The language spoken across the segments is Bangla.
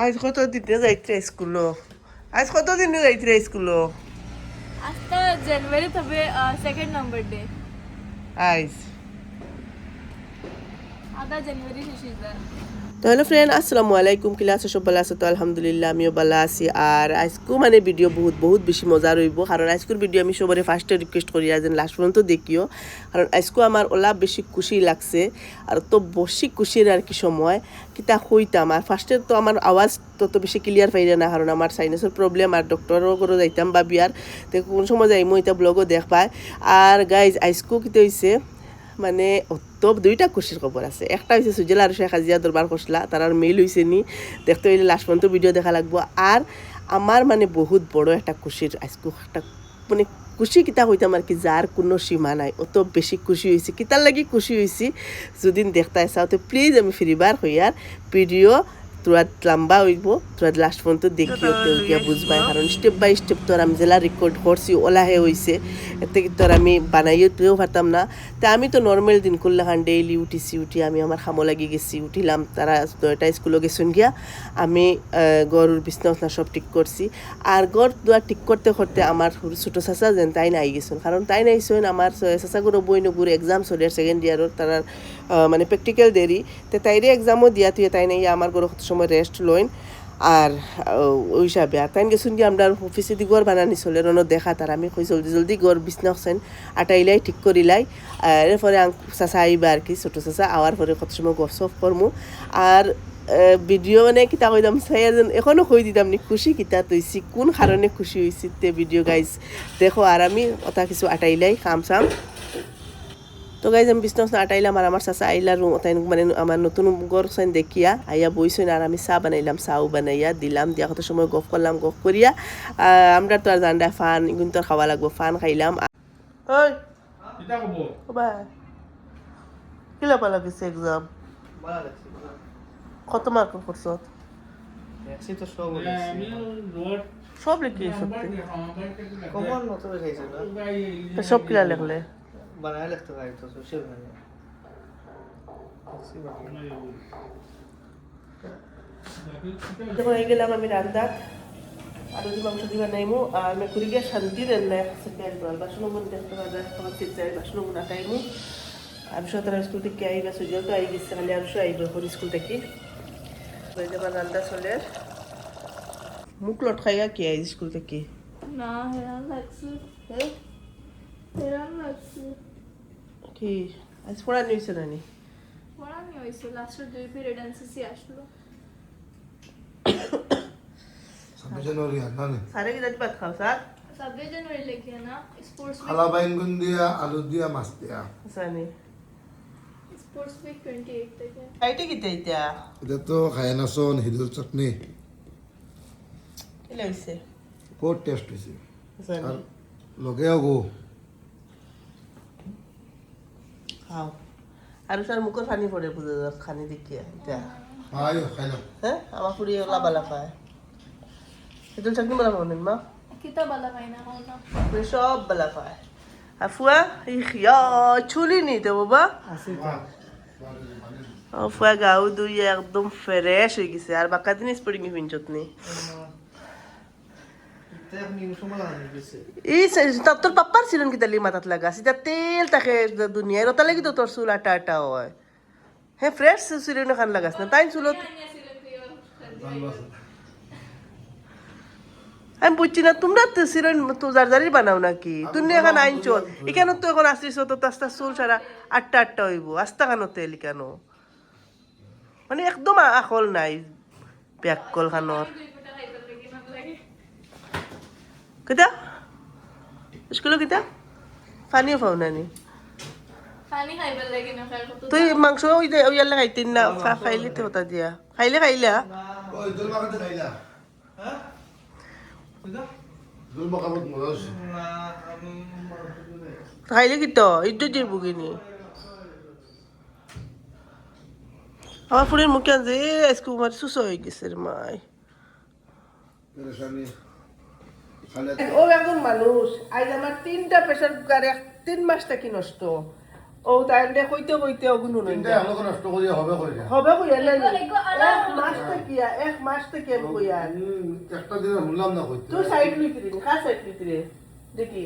আজ কত দিনে যাইতে স্কুলো আজ কত দিনে যাইতে স্কুলো आज तो जनवरी तबे सेकंड नंबर डे আজ आधा जनवरी से তো হ্যালো ফ্রেন্ড আসসালামু আলাইকুম কিলা আছো সব ভালো আছো তো আলহামদুলিল্লাহ আমিও ভালো আছি আর আজকু মানে ভিডিও বহুত বেশি মজা রইব কারণ আজকের ভিডিও আমি সবারে ফার্স্টে রিকোয়েস্ট করি যেন লাস্ট পর্যন্ত দেখিও কারণ আজকু আমার ওলা বেশি খুশি লাগছে আর তো বেশি খুশির আর কি সময় কিতা হইতাম আর ফার্স্টে তো আমার আওয়াজ তত বেশি ক্লিয়ার পাইলে না কারণ আমার সাইনাসের প্রবলেম আর ডক্টরও করে যাইতাম বা বিয়ার তো কোন সময় যাইমো এটা ব্লগও দেখ পায় আর গাইজ আজকু কিতা হইছে মানে তো দুইটা খুশির খবর আছে একটা হয়েছে সুজেলা আর শেখ হাজিয়া দরবার করছিলা তার আর মেল হয়েছে নি দেখতে হইলে লাস্ট পর্যন্ত ভিডিও দেখা লাগবো আর আমার মানে বহুত বড় একটা খুশির আজকে একটা মানে খুশি কিতা হইতাম আর কি যার কোনো সীমা নাই অত বেশি খুশি হয়েছে কিতার লাগি খুশি হয়েছি যদি দেখতে চাও তো প্লিজ আমি ফিরিবার হইয়ার ভিডিও তোরা লম্বা হইব তোরা লাস্ট পর্যন্ত দেখিও তেলকিয়া বুঝবাই কারণ স্টেপ বাই স্টেপ তোর আমি জেলা রেকর্ড করছি ওলাহে হয়েছে এতে তোর আমি বানাইও তুইও পারতাম না তা আমি তো নর্মাল দিন করলে খান ডেইলি উঠি আমি আমার খামো লাগি গেছি উঠিলাম তারা এটা স্কুলে গেছেন গিয়া আমি গরুর বিছনা সব ঠিক করছি আর গড় দুয়ার ঠিক করতে করতে আমার ছোটো চাচা যেন তাই নাই গেছেন কারণ তাই নাইছেন আমার চাচাগুলো বইনগুলো এক্সাম চলে সেকেন্ড ইয়ারের তার মানে প্র্যাকটিক্যাল দেরি তো তাইরে এক্সামও দিয়া তুই তাই নাই আমার গরু সময় রেস্ট লইন আর ওই হিসাবে আর তাই গেছুন কি আমরা অফিসে দি গড় বানানি চলে রনো দেখা তার আমি কই জলদি গড় বিছনা হচ্ছেন আটাইলাই ঠিক করিলাই এরপরে চাচা আইবা আর কি ছোটো চাচা আওয়ার পরে কত সময় গপ সপ করমু আর ভিডিও মানে কিতা কইতাম চাই এখনও কই দিতাম নি খুশি কিতা তৈছি কোন কারণে খুশি হয়েছি তে ভিডিও গাইজ দেখো আর আমি কথা কিছু আটাইলাই খাম চাম তো গাইজ আমি বিছনা আটাইলাম আর আমার চাচা আইলা রুম তাই মানে আমার নতুন ঘর সাইন দেখিয়া আইয়া বইছেন আর আমি চাহ বানাইলাম চাও বানাইয়া দিলাম দিয়া কত সময় গফ করলাম গফ করিয়া আমরা তো আর জান্ডা ফান কিন্তু খাওয়া লাগবো ফান খাইলাম ওই কিলা পালা গেছে এক্সাম কত মার্ক করছ সব লিখি সব কিলা লেখলে বানায় লিখতে পারি তো সোশ্যাল মিডিয়া যখন হয়ে গেলাম আমি রান্দাত আলু দি মাংস দিবা নাইমু আর মেকুরি গিয়ে শান্তি দেন না বাসন মন দেখতে পারবে তোমার চিৎচাই বাসন মন আটাইমু আর সতেরো স্কুল থেকে আইবা সুযোগ তো আই গেছে খালি আর আইব এখন স্কুল থেকে যাবার রান্না চলে মুখ লটকাইয়া কি আই স্কুল থেকে ना हैरान লাগছে हैरान লাগছে কি আজ পড়া নিয়েছে নানি পড়ানি হইছে লাস্টের দুই পিরিয়ড এনসিসি আসলো 26 জানুয়ারি আনানে সারে কি দাদি ভাত খাও স্যার 26 जनवरी लेके ना स्पोर्ट्स খালা বাইঙ্গুন দিয়া আলু দিয়া মাছ দিয়া সানি वीक 28 থেকে খাইতে কিতে এটা এটা তো খায়নাসন হিদুল চাটনি কি লাগছে বহুত টেস্ট হয়েছে সানি আর লগে আগো খাও আর স্যার মুখের পানি পড়ে বুঝে যাস খানি দেখিয়া এটা আয় খাইলাম হ্যাঁ আমার পুরি ওলা বালা খায় এটা চাকনি বালা খাওয়া মা কিতা বালা মাইনা হও না পুরি সব বালা খায় আফুয়া ইয়া চুলি নি তো বাবা আফুয়া গাও দুই একদম ফ্রেশ হয়ে গেছে আর বাকা দিন স্পোর্টিং পিনচত নি এই তোর পাপ্পার ছিলেন কি তালি মাথাত লাগা সিটা তেল তাকে দুনিয়ার ওটা লাগি তো তোর চুল আটা আটা হয় হ্যাঁ ফ্রেশ ছিলেন খান লাগাস না তাই চুলত আমি বুঝছি না তোমরা তো সিরন তো জারজারি বানাও নাকি তুমি এখন আইন চল এখানে তো এখন আসিস তো আস্তে চুল সারা আটটা হইব আস্তা কেন তেল কেন মানে একদম আখল নাই প্যাক কল খানোর কেতা স্কুলে কেতা পানিও পাও নানি পানি খাইবার লাগি না খাই কত তুই মাংস ওই যে ওই আল্লাহ খাইতেন না খাইলে তো হতা দিয়া খাইলা ওই দল মাখাতে খাইলা হ্যাঁ দল মাখাবত মরস খাইলে কি তো ইজ্জত দিয়ে বুগিনি আমার ফুলের মুখে আনছে আজকে আমার সুস হয়ে গেছে রে মাই পেরেশানি খালে ও একজন মানুষ আজ আমার 3টা প্রেসার কুকারে 3 মাস থাকি নষ্ট ও তাই কইতে ওগুন নই তিনটা আলো নষ্ট করিয়া হবে কইরা হবে কইয়া না এগো আলা মাস থাকি কিয়া এক মাস থেকে বইয়া একটা দিন শুনলাম না কইতে তুই সাইড লিখলি কা সাইড লিখলি দেখি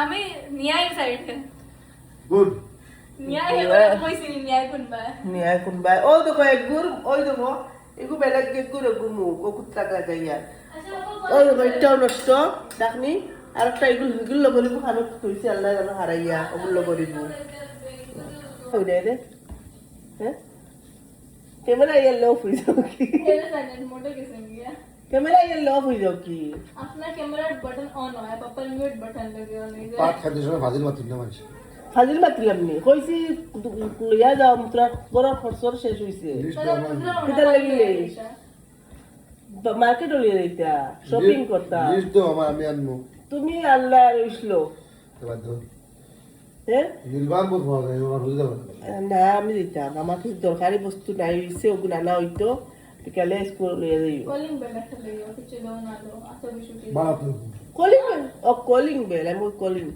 আমি নিয়াই সাইডে গুড নিয়াই কইছি নিয়াই কোনবা নিয়া কোনবা ও দেখো এক গুর ওই দেখো এগু বেলেগ এক গুর গুমু ও কুত্তা গাইয়া আচ্ছা ওই দেখো এটাও নষ্ট ডাকনি আর একটা এগুলো করিব খানো তুইছি আল্লাহ জানো হারাইয়া ওগুলো করিব ওই রে হ্যাঁ ক্যামেরা ये लो हुई जाओ की এর সাইডে মোটে কেসে গিয়া कैमरा ये लो हुई जाओ की अपना कैमरा बटन ऑन है पापा म्यूट बटन लगे और नहीं পাট খাইতে সময় ভাজির মাতিল না মানুষ ফাজিল মাতিলাম নি কইছি লইয়া যাও মুত্রা বড় খরচর শেষ হইছে কিটা লাগিলে মার্কেট লইয়া যাইতা শপিং করতা লিস্ট দাও আমার আমি আনবো তুমি আল্লাহ রইসলো এবার ধর হ্যাঁ নির্বাণ বোধ হওয়া যায় আমার বুঝতে পারো না আমি দিতাম আমার কিছু দরকারি বস্তু নাই হইছে ওগুলো আনা হইতো বিকালে স্কুল লইয়া যাইও कॉलिंग बेल रख लियो कुछ लो ना लो आतो भी छुट्टी বাড়া তো কলিং বেল ও কলিং বেল আমি কলিং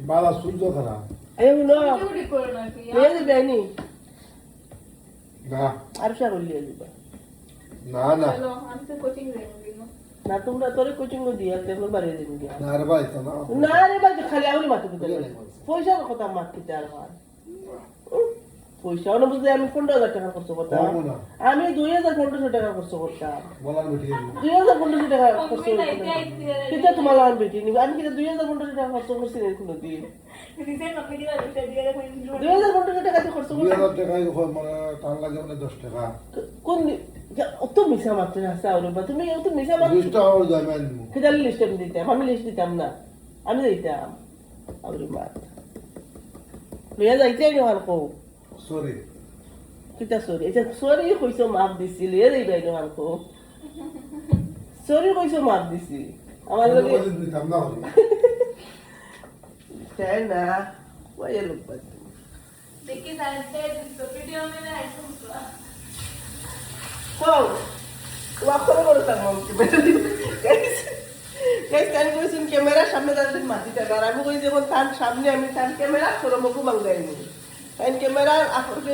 বাড়া সূর্য খারাপ আই নো क्यों रिकॉर्ड ना किया লইয়া যাবে আনি না আর সা লইয়া যাবে না না चलो हम तो कोचिंग देंगे ना না তোমরা তোরে কোচিং দিয়া তেমন বাড়িয়ে দিন গিয়া না রে ভাই তো না না রে ভাই খালি আউরি মাথা দিতে পয়সার কথা মাত দিতে আর হয় পয়সা না বুঝলে আমি 15,000 টাকা খরচ করতাম পারবো না আমি 2,500 টাকা খরচ করতাম বলার বেটি 2,500 টাকা খরচ मम्मी ना করতাম इतना কিটা তোমার লান বেটি নিব আমি কিটা 2,500 টাকা খরচ করছি না কোনো দিন रिसेंट मम्मी की बात कर दिया था कोई 2,500 টাকা খরচ করছি 2000 টাকা মানে টান লাগে মানে 10 টাকা কোন অত মিশা মাত্র আছে আর তুমি অত মিশা মাত্র লিস্টটা আর যাই মান দিমু কিটা লিস্ট আমি দিতাম আমি লিস্ট দিতাম না আমি দিতাম আউরি মাত লইয়া যাইতে নিওয়ার কো সরি কিটা সরি এটা সরি কইছো মাপ দিছি লইয়া যাইবে নিওয়ার কো সরি কইছো মাপ দিছি আমার লগে দিতাম না হলি তাই না ওই লোক বাদ देखिए सारे वीडियो में ना आइटम তো ওয়াকরে করতাম কি গাইস টাইম কইছেন ক্যামেরার সামনে দাঁড়াতে মাটিটা আর আমি কই যখন তার সামনে আমি তার ক্যামেরা সরো মুখ বাংলাইনি তাই ক্যামেরার আপনি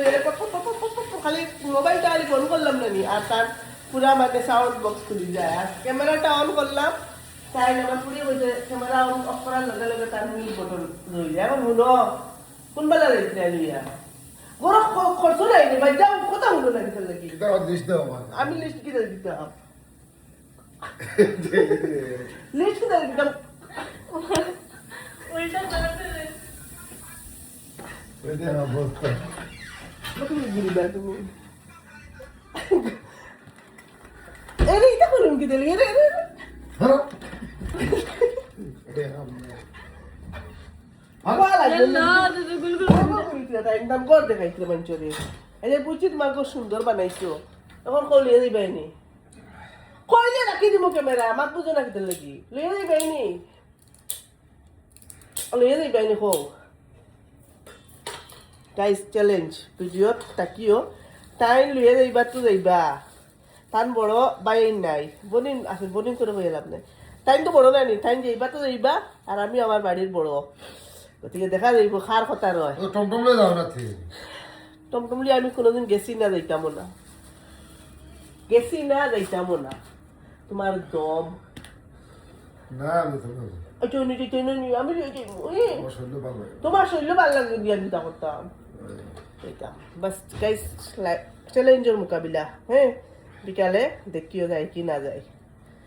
খালি মোবাইলটা আর অন করলাম না নি আর তার পুরা মানে সাউন্ড বক্স খুলে যায় আর ক্যামেরাটা অন করলাম তাই আমার পুরি হইছে ক্যামেরা অন অফ করার লগে লগে তার মিল বটন রই যায় এখন হলো কোন বেলা রইছে লিয়া বড় খরচ নাই রে ভাই যাও কথা হলো না কিটা লাগি এটা লিস্ট দাও আমার আমি লিস্ট কি দিতাম লিস্ট কি দিতাম उल्टा तरफ से এটা না বলতো তুমি গিরিবা তুমি এরে এটা করুন কি দিলে এরে হ্যাঁ এটা আওয়ালা ना तो बिल्कुल একদম গড় দেখাইছিল মঞ্চরে এই যে বুঝছি তোমাকে সুন্দর বানাইছো এখন কল লিয়ে যাইবাইনি কইলে রাখি দিব ক্যামেরা আমার বুঝো না কিতে লাগি লিয়ে যাইবাইনি লিয়ে যাইবাইনি হো গাইস চ্যালেঞ্জ ভিডিও তাকিও টাইম লিয়ে যাইবা তো যাইবা টান বড় বাইন নাই বনিন আছে বনিন করে হয়ে লাভ নাই টাইম তো বড় নাই টাইম যাইবা তো যাইবা আর আমি আমার বাড়ির বড় গতিকে দেখা যাইব খার কথা রয় ও টমটম লই যাও না থি টমটমলি আমি কোনোদিন গেছি না যাইতামও না তোমার দম না আমি তো না আমি আমার শরীর ভালো লাগে তোমার শরীর ভালো লাগে দিয়ে আমি তা করতাম যাইতাম বাস গাইস চ্যালেঞ্জের মোকাবিলা হ্যাঁ বিকালে দেখিও যায় কি না যায়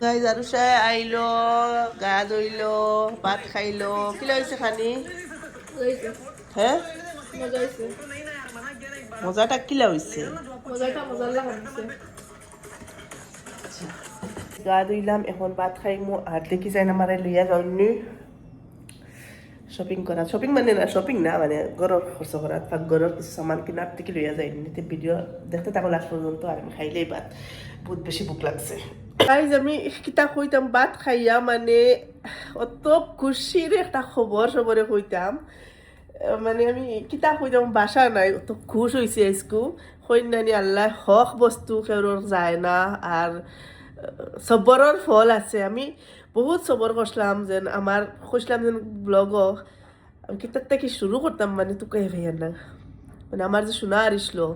গাইজ আৰু চাই আইলো গা ধুইলো ভাত খাইলো কি লাগিছে খানি হ্যাঁ मजा आइছে মজাটা কি লাগিছে मजाটা मजा লাগছে গা ধুইলাম এখন ভাত খাইমু আর দেখি যাই না মারে লইয়া যাওনি শপিং মানে না শপিং না মানে ঘরের খরচ করা পাকঘরের কিছু সামান কিনার থেকে লইয়া যাইনি নিতে ভিডিও দেখতে থাকো লাস্ট পর্যন্ত আর আমি খাইলেই ভাত বহুত বেশি ভোক লাগছে গাইজ আমি কিতা কইতাম ভাত খাইয়া মানে অত খুশির একটা খবর সবরে কইতাম মানে আমি কিতা কইতাম বাসা নাই অত খুশ হয়েছে আজকু কন্যানি আল্লাহ হক বস্তু কেউর যায় না আর সবরের ফল আছে আমি বহুত সবর করলাম যেন আমার কইলাম যেন ব্লগ আমি কিতার থেকে শুরু করতাম মানে তো কে ভাইয়া না মানে আমার যে শোনা আরিসলো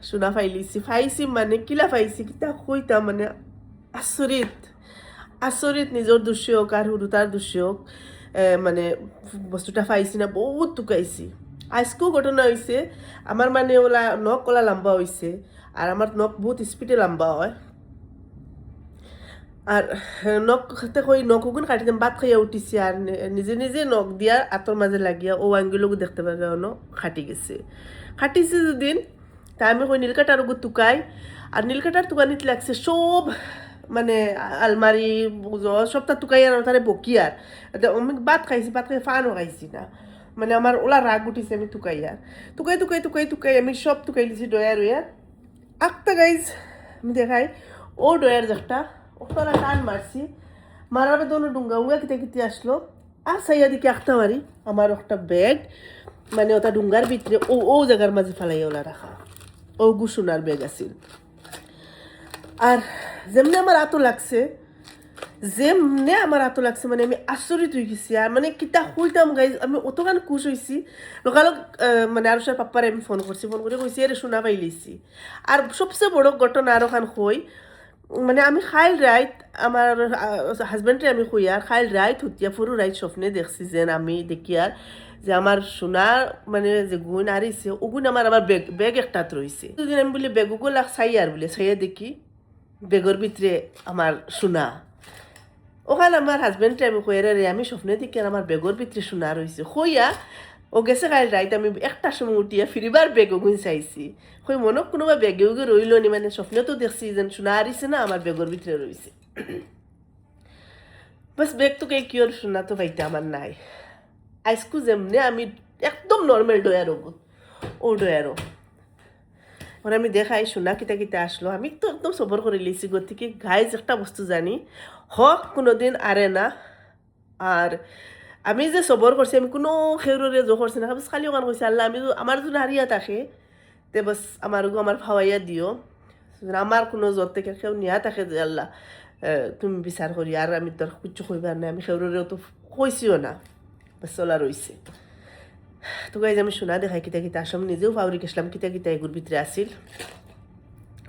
সোনা ফাইলিছি ফাইছি মানে কিলা ফাইছি কিতা কইতা মানে আচৰিত আচৰিত নিজৰ দোষী হোক আর হুরুতার দোষী হোক মানে বস্তুটা পাইছি না বহুত টুকাইছি আজকেও ঘটনা হয়েছে আমার মানে ওলা নখ ওলা লম্বা হয়েছে আর আমার নখ বহুত স্পিডে লম্বা হয় আর নখ খাতে কই নখ ওগুন কাটি দিম বাদ খাইয়া উঠিছি আর নিজে নিজে নখ দিয়া আতর মাঝে লাগিয়া ও আঙ্গুলোকে দেখতে পারে খাটি গেছে খাটিছে যেদিন তাই আমি কই নীলকাটার ওগু টুকাই আর নীলকাটার টুকানিত লাগছে সব মানে আলমারি সবটা টুকাই আর তারে বকি আর আমি ভাত খাইছি ভাত খাই ফানও খাইছি না মানে আমার ওলা রাগ উঠিছে আমি টুকাই আর টুকাই টুকাই টুকাই টুকাই আমি সব টুকাই দিছি ডয়ার ওয়ার একটা গাইজ আমি দেখাই ও ডয়ার একটা ওটা টান মারছি মারার দোনো ডুঙ্গা উঙ্গা কিতে কিতে আসলো আর সাইয়া দিকে একটা মারি আমার একটা ব্যাগ মানে ওটা ডুঙ্গার ভিতরে ও ও জায়গার মাঝে ফেলাইয়া ওলা রাখা ও গুসুনার ব্যাগ আছিল আর যেমনি আমার আতো লাগছে মানে আমি আচৰিত হয়ে গেছি আর মানে কিতা হইতাম গাইজ আমি অতখান খুশ হয়েছি লগালগ মানে আরুষার পাপ্পারে আমি ফোন করে কইছি এরে শোনা পাইলিছি আর সবচেয়ে বড় ঘটনা আরো খান হই মানে আমি খাইল রাইত আমার হাজবেন্ডে আমি কই আর খাইল রাইত হুতিয়া ফুরু রাইত স্বপ্নে দেখছি যেন আমি দেখি আর যে আমার সোনা মানে যে গুণ আরিছে ও গুণ আমার আবার ব্যাগ একটাত রয়েছে দুদিন আমি বলি ব্যাগুগুলো চাই আর বলে চাইয়া দেখি বেগর ভিতরে আমার সোনা ওখানে আমার হাজবেন্ডে আমি কই রে আমি স্বপ্নে দেখি আর আমার বেগর ভিতরে সোনা রয়েছে কইয়া ও গেছে কাল রাইত আমি একটা সময় উঠিয়া ফিরিবার বেগ গুণ চাইছি কই মনক কোনোবা বেগে উগে রইল নি মানে স্বপ্নে তো দেখছি যেন সোনা আরিছে না আমার বেগর ভিতরে রয়েছে বাস বেগ তো কে কিওর সোনা তো পাইতে আমার নাই আইসকু যেমনে আমি একদম নর্মাল ডয়ারো ও ডয়ারো ওরা আমি দেখাই সোনা কিতা কিতা আসলো আমি তো একদম সবর করে লিছি গতিকে গাইজ একটা বস্তু জানি হক কোনোদিন আরে না আর আমি যে সবর করছি আমি কোনো খেউরে জো করছি না বাস খালি ওখান কইছি আল্লাহ আমি আমার যদি হারিয়া থাকে তে বাস আমার ভাওয়াইয়া দিও আমার কোনো জোর থেকে কেউ নিয়া থাকে যে আল্লাহ তুমি বিচার করি আর আমি তোর কিচ্ছু কইবার নাই আমি খেউরেও তো কইছিও না বাস চলা রইছে তো গাইজ আমি শোনা দেখাই কিতা কিতা আসম নিজেও ফাউরি গেছিলাম কিতা কিতা এগুর ভিতরে আসিল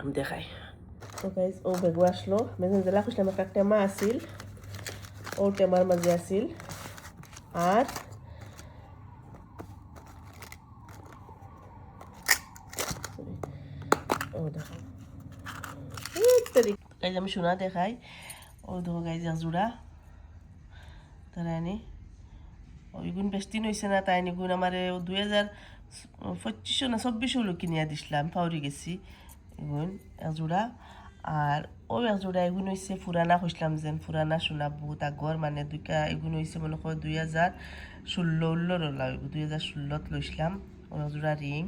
আমি দেখাই তো গাইজ ও বেগু আসলো মেজন জেলা খুঁজলাম একটা টেমা আসিল ও টেমার মাঝে আসিল আর ও দেখো গাইজ আমি শোনা দেখাই ও দেখো গাইজ এক জোড়া তারা এনে ওইগুণ বেশি হয়েছে না তাই নিগুণ আমার 2025 না 24 লোক কিনিয়া দিছিলাম পাউরি গেছি এগুণ একজোড়া আর ও একজোড়া এগুণ হয়েছে পুরানা খুঁজলাম যেন পুরানা সোনা বহুত আগর মানে দুইটা এগুণ হয়েছে মনে করো 2016 রলা 2016 লইছিলাম ও একজোড়া রিং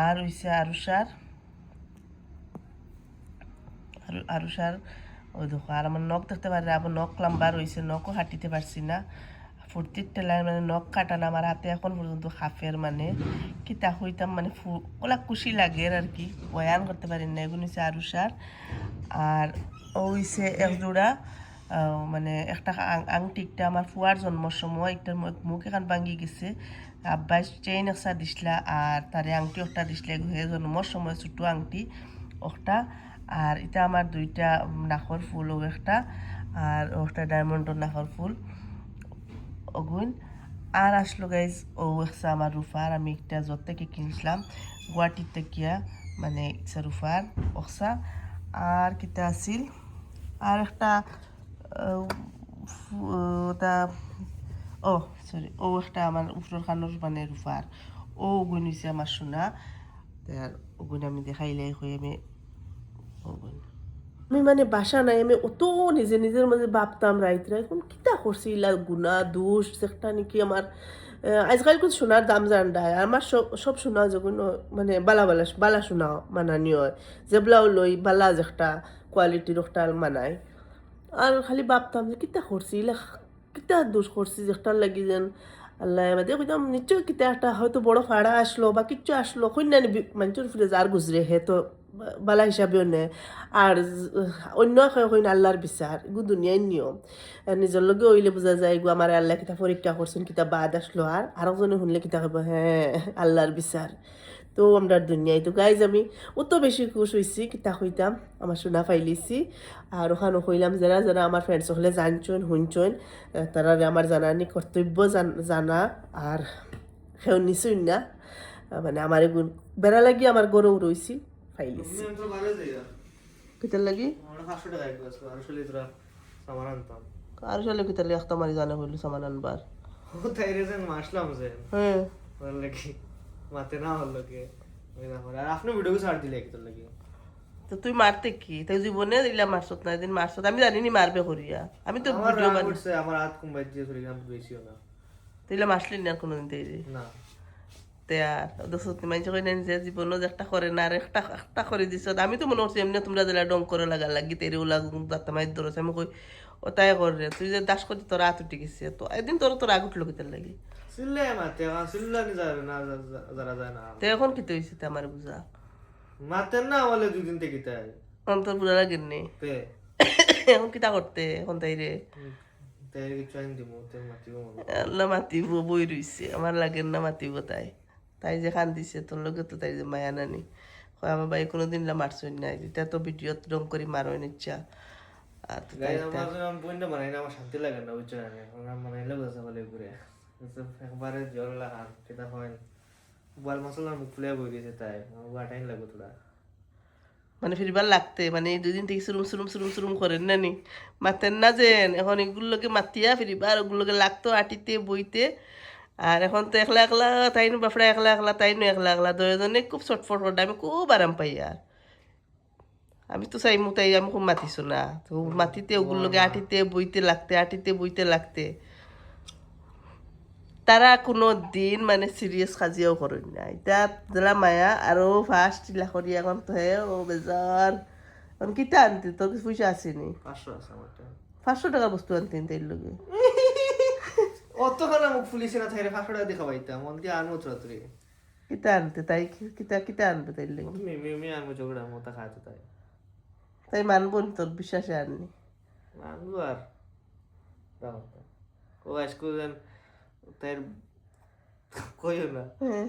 আর হয়েছে আরুষার ও দেখো আর আমার নখ দেখতে পারে আবার নখ লাম্বার হয়েছে নখও হাঁটিতে পারছি না ফুর্তির টেলার মানে নখ কাটানো আমার হাতে এখন পর্যন্ত হাফের মানে কিতা হইতাম মানে ওলা খুশি লাগে আর কি বয়ান করতে পারি না এগুলো হচ্ছে আরুষার আর ও হইছে একজোড়া মানে একটা আংটিকটা আমার ফুয়ার জন্মর সময় একটার মুখ এখান ভাঙি গেছে আব্বাই চেইন একটা দিছিলা আর তারে আংটি একটা দিছিলা জন্মর সময় ছোটো আংটি একটা আর এটা আমার দুইটা নাকর ফুল ও একটা আর একটা ডায়মন্ডর নাকর ফুল অগুন আর আসলো গাইজ ও একটা আমার রুফার আমি একটা যত থেকে কিনছিলাম গুয়াহাটির থেকে মানে ইচ্ছা রুফার ওসা আর কিতা আছিল আর একটা ওটা ও সরি ও একটা আমার উপর খানোর মানে রুফার ও ওগুন হয়েছে আমার সোনা আর ওগুন আমি দেখাইলাই হয়ে আমি মানে বাসা নাই আমি অত নিজের মাঝে ভাবতাম রাইত কিতা করছি ইলা গুণা দোষ একটা নাকি আমার আজকাল কোন সোনার দাম জানডায় আমার সব সোনা যখন মানে বালা সোনা মানানি হয় যেবলাও লই বালা একটা কোয়ালিটির একটা মানায় আর খালি ভাবতাম যে কিতা করছি ইলা কিতা দোষ করছি একটা লাগি যেন আল্লাহ বাদে কইতাম নিশ্চয় কিতা একটা হয়তো বড় ফাড়া আসলো বা কিচ্ছু আসলো কন্যানি মানুষের ফিরে যার গুজরে হে তো বালা হিসাবেও নেয় আর অন্য কইন আল্লাহর বিচার এগু দুনিয়ার নিয়ম নিজের লগে ওইলে বোঝা যায় এগু আমার আল্লাহ কিতা পরীক্ষা করছেন কিতা বাদ আসলো আর আরেকজনে শুনলে কিতা কব হ্যাঁ আল্লাহর বিচার তো আমরা দুনিয়ায় তো গাইজ আমি অত বেশি খুশ হয়েছি কিতা হইতাম আমার সোনা ফাইলিছি আর ওখানে হইলাম যারা যারা আমার ফ্রেন্ডস হলে জানছেন শুনছেন তারা আমার জানানি কর্তব্য জানা আর সেও নিছুন না মানে আমার বেড়া লাগি আমার গরু রয়েছি ফাইলিছি আমি তো বারে যাই কিতার লাগি আমার 500 টাকা একবার আর আসলে তোরা সামান আনতাম আর চলে কিতার লাগি একটা মারি জানা হইলো সামান আনবার ও তাই রেজন মাসলাম যে হ্যাঁ বললে কি মাতে না হলো কি ওই না করে আর আপনি ভিডিও ছাড় দিলে কি তোর লাগি তো তুই মারতে কি তাই জীবনে দিলা মারছত না দিন মারছত আমি জানিনি মারবে করিয়া আমি তো আমার ভিডিও রাগ বানি উঠছে আমার হাত কুম্বাই দিয়ে চলে গেলাম বেশিও না তাইলে মাসলি না কোনোদিন তাই না তে আর দোস্ত মানুষ কই নেন যে জীবনও যে একটা করে না আর একটা একটা করে দিছ আমি তো মনে করছি এমনি তোমরা দিলা ডং করে লাগা লাগি তেরে লাগু দাঁতা মাই ধরছে আমি কই ও তাই করে তুই যে দাস করতে তোর হাত উঠে গেছে তো একদিন তোর আগ উঠলো কিতার লাগি সিল্লে মাতে সিল্লানি যাবে না যারা যায় না তো এখন কি হয়েছে তে আমার বুঝা মাতেন না বলে দুই দিন থেকে তাই অন্তর বুঝা লাগেন নি তে এখন কিতা করতে এখন তাই রে তাই কিছু আইন দিব তে মাতিব মনে আল্লাহ মাতিব বই রইছে আমার লাগেন না মাতিব তাই তাই যে খান দিছে তোর লগে তো তাই যে মায়া নানি কয় আমার ভাই কোনোদিন মারছই নাই এটা তো ভিডিও রং করি মারোই ইচ্ছা আর তো তাই গাইজ আমার আমি বইন্ড বানাই না আমার শান্তি লাগে না বুঝছো না আমার বানাইলে বসে বলে ঘুরে একবারে জল লাগান সেটা হয় বল মশলার মুখ ফুলে বই দিয়েছে তাই আমার টাইম লাগবে তোরা মানে ফিরবার লাগতে মানে এই দুদিন থেকে সুরুম করেন না নি মাতেন না যেন এখন এগুলোকে মাতিয়া ফিরিবার ওগুলোকে লাগতো আটিতে বইতে আর এখন তো একলা একলা তাইনো বাপড়া একলা একলা তাইনো একলা একলা দুজনে খুব চটফট করতে আমি খুব আরাম পাই আর আমি তো চাইমু তাই আমি খুব মাতিছো না তো মাটিতে ওগুলোকে আটিতে বইতে লাগতে তারা কোনো দিন মানে সিরিয়াস কাজিয়াও করেন না এটা দিলা মায়া আরো ফার্স্ট ইলা করি এখন তো হে ও বেজার এখন কিতা আনতে তোর কিছু পয়সা আসেনি 500 আছে আমার 500 টাকার বস্তু আনতেন তাই লগে অতখানা মুখ ফুলিছে না থাইরে 500 টাকা দেখা পাইতাম মন দিয়ে আনমো তুই কিতা আনতে তাই কিতা আনবে তাই লগে মেমে আনমো ঝগড়া মতো খাইতে তাই তাই মানবো না, তোর বিশ্বাসে আননি আনবো আর দাও ও আজকে দেন তাই কইও না হ্যাঁ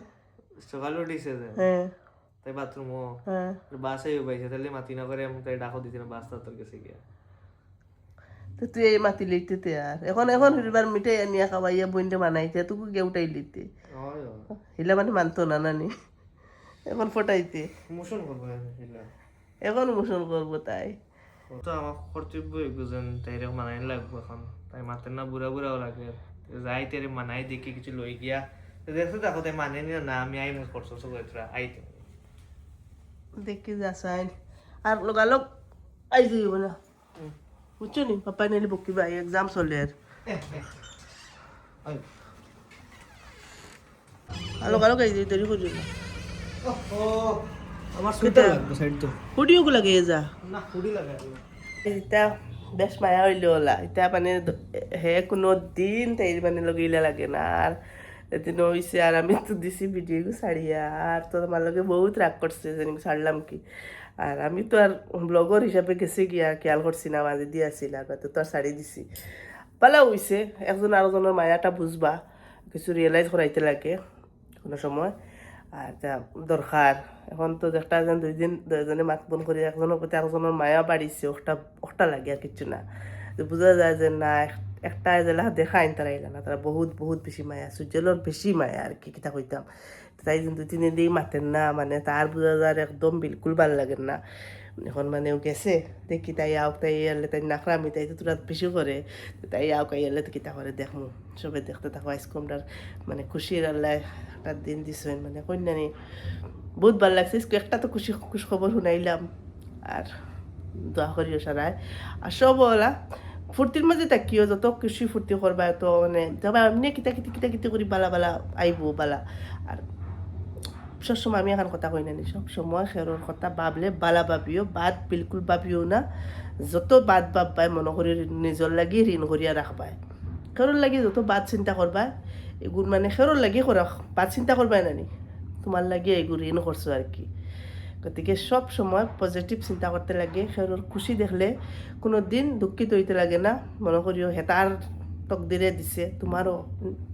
সকালে উঠিছে যে হ্যাঁ তাই বাথরুম ও হ্যাঁ বাসাই পাইছে তাহলে মাতি না করে আমি তাই ডাকো দিতে না বাসটা তোর কাছে গিয়া তো তুই এই মাতি লইতে তে আর এখন ফিরবার মিঠাই আনিয়া খাওয়াইয়া বইনটা বানাইতে তুই গে উঠাই লিতে হয় হিলা মানে মানতো না নানি এখন ফটাইতে মোশন করবো হিলা এখন মোশন করবো তাই তো আমার কর্তব্য বুঝেন তাই রে মানাই লাগবো এখন তাই মাতেন না বুড়া বুড়াও লাগে যাই তেরে মানাই দেখি কিছু লই গিয়া দেখছো দেখো তাই মানে না আমি আই মুখ করছো সব তোরা আইতে দেখি যাসাইন আর লগালগ আই যাইব না বুঝছো নি পাপা নিলে বকিবা এক্সাম চলে আর লগালগ আই যাই দেরি করি না ও আমার সুইটার লাগবে সাইড তো হুডিও লাগে যা না হুডি লাগে এটা বেশ মায়া হইলে ওলা এটা মানে হে কোনো দিন তাই মানে লগিলে লাগে না আর এদিন হয়েছে আর আমি তো দিছি ভিডিও ছাড়িয়া আর তো আমার লগে বহুত রাগ করছে যেন ছাড়লাম কি আর আমি তো আর ব্লগর হিসাবে গেছে গিয়া খেয়াল করছি না মাঝে দিয়েছিল আর তো আর শাড়ি দিছি ভালো হয়েছে একজন আরেকজনের মায়াটা বুঝবা কিছু রিয়েলাইজ করাইতে লাগে কোনো সময় আর তা দরকার এখন তো একটা যেন দুইজনে মাত বন করে একজনের প্রতি একজনের মায়া বাড়িছে ওটা লাগে আর কিচ্ছু না বোঝা যায় যে না একটা জেলা দেখাইন তারা এলা না তারা বহুত বহুত বেশি মায়া সূর্যের বেশি মায়া আর কি কিতা কইতাম তাই কিন্তু 2-3 দিন মাতেন না মানে তার বোঝা যায় একদম বিলকুল ভাল লাগেন না এখন মানে ও গেছে দেখি তাই আওক তাই এলে তাই নাকরামি তাই তো তোরা বেশি করে তাই আওক এলে তো কিতা করে দেখমু সবাই দেখতে থাকো আইসকমটার মানে খুশির আল্লাহ একটা দিন দিছেন মানে কন্যানি বহুত ভাল লাগছে একটা তো খুশি খবর শুনাইলাম আর দোয়া করিও সারায় আর সব ওলা ফুর্তির মাঝে থাকিও যত খুশি ফুর্তি করবা তো মানে যাবা এমনি কিতা করি বালা আইব বালা আর সবসময় আমি এখন কথা কই না সবসময় খেরোর কথা ভাবলে বালা ভাবিও বাদ বিলকুল ভাবিও না যত বাদ ভাববাই মনে করি নিজর লাগি ঋণ করিয়া রাখবাই খেরোর লাগি যত বাদ চিন্তা করবা এগুলো মানে খেরোর লাগি করা বাদ চিন্তা করবাই নানি তোমার লাগে এগুলো ঋণ করছো আর কি গতিকে সব সময় পজিটিভ চিন্তা করতে লাগে খেরোর খুশি দেখলে কোনো দিন দুঃখিত হইতে লাগে না মনে করিও হেতার তকদিরে দিছে তোমারও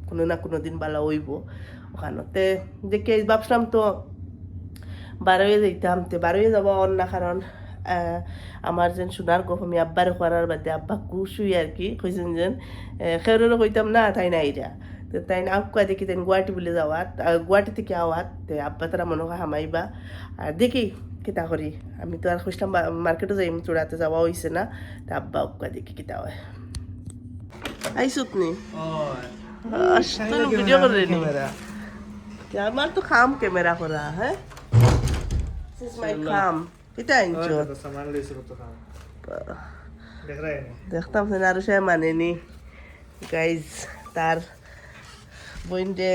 কোনো না কোনো দিন বালা হইব ওখানতে দেখে ভাবছিলাম তো বারোয়ে যাইতাম তে বারোয়ে যাওয়া অন না কারণ আমার যেন সোনার গপ আমি আব্বারে করার বাদে আব্বা কুশুই আর কি কইছেন যেন খেরোরও কইতাম না তাই না আইরা তো তাই না আউকা দেখি তাই গুয়াহাটি বলে যাওয়াত গুয়াহাটি থেকে আওয়াত তে আব্বা তারা মনে হয় হামাইবা আর দেখি কিতা করি আমি তো আর খুঁজলাম মার্কেটে যাই চূড়াতে যাওয়া হয়েছে না তা আব্বা উকা দেখি কিতা হয় আইসুত নি ভিডিও করে নি আমার তো খাম ক্যামেরা করা হ্যাঁ দিস ইজ মাই খাম এটা আনছো সামান লইছে কত খাম দেখ রে দেখতাম না আরো সে মানেনি গাইজ তার বইনটে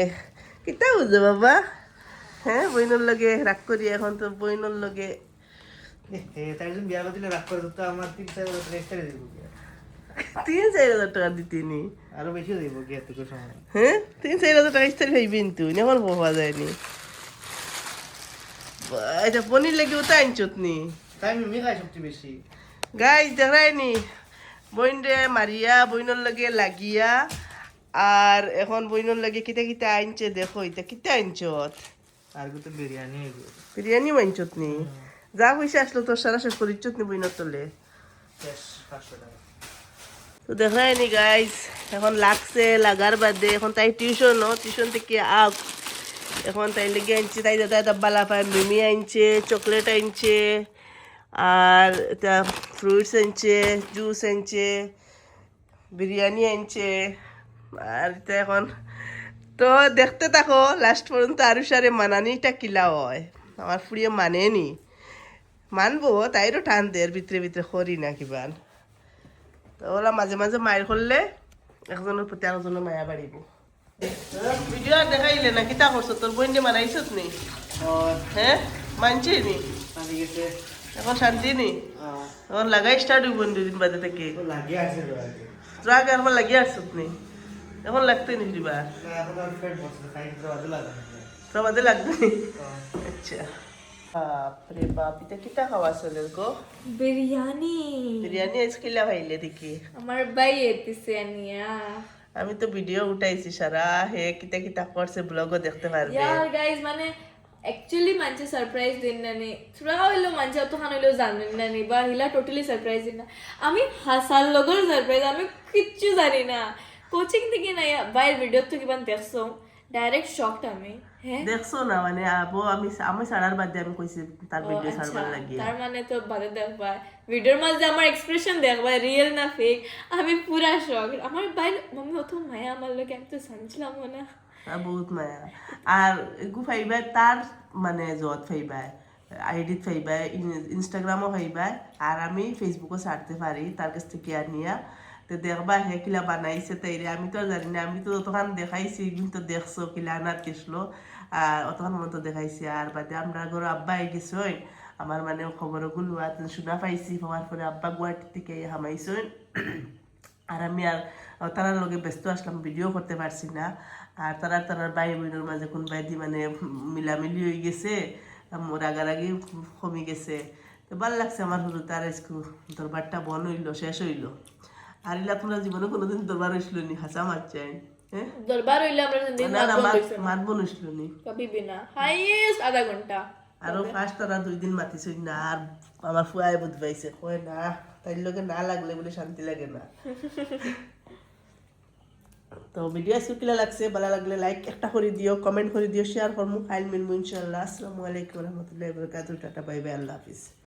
কিতা বুঝে বাবা হ্যাঁ বইনের লগে রাগ করি এখন তো বইনের লগে তাই জন্য বিয়া দিলে রাগ করে তো আমার 3-4 বছর এক্সট্রা দিব 3,000 টাকা দিতিনি আরো বেশি দিব কি এতটুকু সময় হ্যাঁ 3,000 টাকা ইস্তারি ভাইবেন তুই এখন পাওয়া যায়নি এটা পনির লেগে ওটা আনছত নি তাই আমি খাই সবচেয়ে বেশি গাইজ দেখায়নি বইনরে মারিয়া বইনের লগে লাগিয়া আর এখন বইনের লগে কিতা কিতা আনছে দেখো এটা কিতা আনছত আর কত বিরিয়ানি হইব বিরিয়ানি মানছত নি যা পয়সা আসলো তোর সারা শেষ করিচ্ছত নি বইনের তলে শেষ 500 টাকা তো দেখায়নি গাইজ এখন লাগছে লাগার বাদে এখন তাই টিউশন থেকে আপ এখন তাই লেগে আনছে তাই দাদা ডাব্বা লাফায় মিমি আনছে চকলেট আনছে আর এটা ফ্রুটস আনছে জুস আনছে বিরিয়ানি আনছে আর এটা এখন তো দেখতে থাকো লাস্ট পর্যন্ত আরো সারে মানানিটা কিলা হয় আমার ফুড়িয়ে মানেনি মানবো তাইরও টান দেয় ভিতরে ভিতরে করি না কিবান তো ওরা মাঝে মাঝে মায়ের করলে একজনের প্রতি আরেকজনের মায়া বাড়িব ভিডিও আর দেখাইলে না কিতা করছো তোর বোন যে মানাইছত নি হ্যাঁ মানছি নি আমি গেছে এখন শান্তি নি এখন লাগাই স্টার্ট হইব দুদিন বাদে থেকে লাগি আছে তো আগে তোর আগে আমার লাগিয়ে আসছত নি এখন লাগতে নি দিবা না এখন আর পেট বসে খাই তো আদে লাগে তোর বাদে লাগবে নি আচ্ছা বাপরে বাপ এটা কিতা খাওয়া চলে গো বিরিয়ানি বিরিয়ানি আজ কিলা ভাইলে দেখি আমার ভাই এতিছে আনিয়া আমি তো ভিডিও উঠাইছি সারা হে কিতা কিতা করছে ব্লগও দেখতে পারবে ইয়ার গাইজ মানে অ্যাকচুয়ালি মানছে সারপ্রাইজ দিন নানি থোড়া হইলো মানছে অত খান হইলো জানেন নানি বা হিলা টোটালি সারপ্রাইজ দিন না আমি হাসার লগর সারপ্রাইজ আমি কিচ্ছু জানি না কোচিং থেকে না বাইরের ভিডিও তো কিমান দেখছো ডাইরেক্ট শকড আমি হ্যাঁ দেখছো না মানে আবো আমি ছাড়ার বাদে আমি কইছি তার ও, ভিডিও আচ্ছা, ছাড়বার লাগিয়ে তার মানে তো বাদে দেখবা ভিডিওর মাঝে আমার এক্সপ্রেশন দেখবা রিয়েল না ফেক আমি পুরা শক আমার ভাই মাম্মি অত মায়া আমার লোকে আমি তো জানছিলাম না আর বহুত মায়া আর এগু ফাইবাই তার মানে যত ফাইবাই আইডিত ফাইবাই ইনস্টাগ্রামও ফাইবাই আর আমি ফেসবুকও ছাড়তে পারি তার কাছ থেকে আর নিয়া তো দেখবা হে কিলা বানাইছে তাইরে আমি তো আর জানি না আমি তো অতখান দেখাইছি কিন্তু দেখছো কিলা আনার কেসলো আর অতখান মতো দেখাইছি আর বাদে আমরা ঘর আব্বা গেছই আমার মানে খবরগুলো শোনা পাইছি হওয়ার পরে আব্বা গুয়াহাটি থেকে হামাইছই আর আমি আর তারার লগে ব্যস্ত আসলাম ভিডিও করতে পারছি না আর তারার ভাই বোনের মাঝে কোন বাইদি মানে মিলামিলি হয়ে গেছে রাগারাগি কমে গেছে তো ভাল লাগছে আমার হলো তার আজকে দরবারটা বন হইলো শেষ হইলো আর ইলা তোমরা জীবনে কোনোদিন দরবার হইছিল নি হাসা মারছেন হ্যাঁ দরবার হইলে আমরা জিন্দেগি না না মাত মাতবো নইছিল নি কবি বিনা হাইয়েস্ট আধা ঘন্টা আরো ফার্স্ট তারা 2 দিন মাতিছিল না আর আমার ফুয়ায় বুঝবাইছে কয় না তাই লগে না লাগলে বলে শান্তি লাগে না তো ভিডিও আজকে কিলা লাগছে ভালো লাগলে লাইক একটা করে দিও কমেন্ট করে দিও শেয়ার করমু ফাইল মিলমু ইনশাআল্লাহ আসসালামু আলাইকুম ওয়া রাহমাতুল্লাহি ওয়া বারাকাতুহু টাটা বাই বাই আল্লাহ হাফেজ